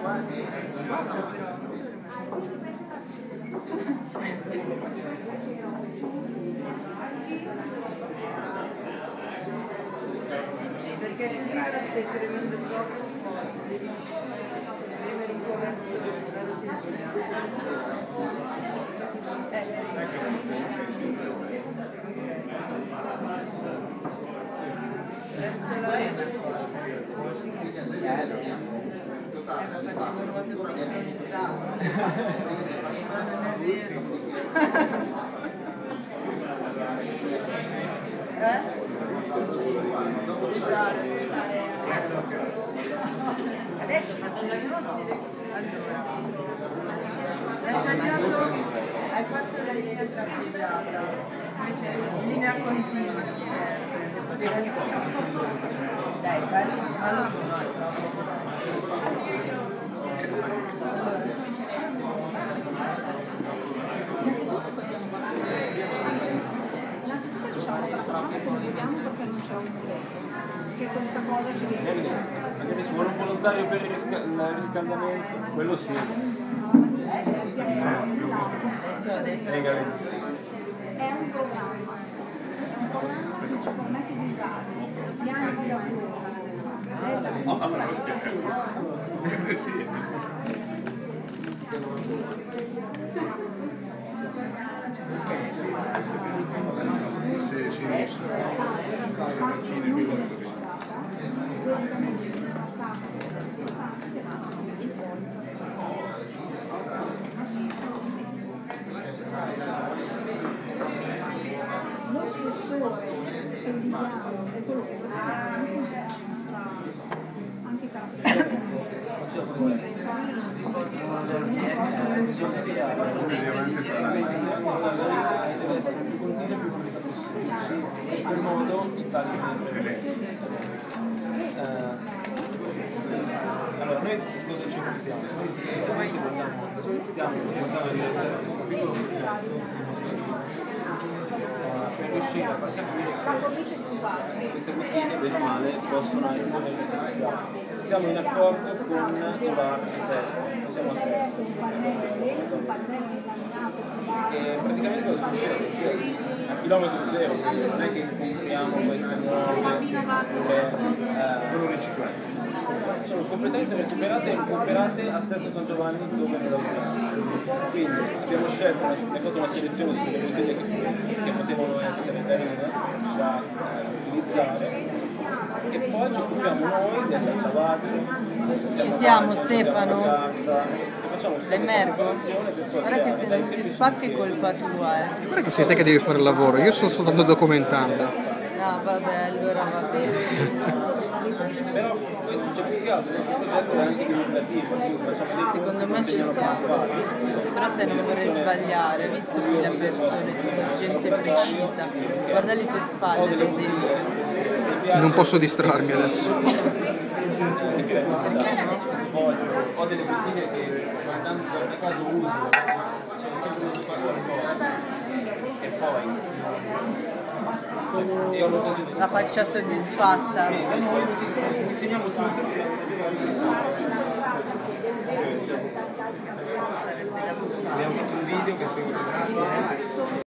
Sì, perché il tiro stai premendo troppo forte, devi premere un po' verso la verso la ma facciamo nuoto sincronizzato. Ma non è vero. Adesso fate un lavoro Hai fatto la linea trapeggiata, invece linea continua ci serve. dai, fallo tu, no, è troppo. Facciamo come dobbiamo perché non c'è un muretto, che questa cosa ci viene. Magari ci vuole un volontario per il riscaldamento, quello sì. Adesso È un programma che ci permette di usare piani di lavoro, lo spessore che vediamo è quello che anche in quel modo i tagli allora noi cosa ci occupiamo? Noi inizialmente stiamo portando a realizzare questo piccolo progetto per riuscire a far capire che queste bottiglie bene o male possono essere utilizzate. Siamo in accordo con i bar di Sesto, siamo a Sesto. E praticamente cosa succede? A chilometro zero, quindi non è che compriamo queste nuove, sono riciclate. Sono competenze recuperate a Sesto San Giovanni dove ne lavoriamo. Quindi abbiamo scelto, abbiamo fatto una selezione sulle bottiglie che potevano essere carine da utilizzare e poi ci occupiamo noi del lavaggio. Ci siamo Stefano? L'emergo? Guarda che se non si spacca è colpa tua, Guarda che sei te che devi fare il lavoro, io sto soltanto documentando. No, vabbè, allora va bene. Però questo c'è più che altro, questo progetto è anche divulgativo, quindi facciamo dei Secondo me ci siamo. Però se non vorrei sbagliare, visto che la persona è gente precisa, guarda le tue spalle, le esempio. Non posso distrarmi adesso. Perché no? Ho delle bottiglie che guardando da caso uso, c'è sempre da fare qualcosa. E poi io ho l'occasione di La faccia soddisfatta. insegniamo tutto. Questo sarebbe da buttare. Abbiamo fatto un video che spiego grazie.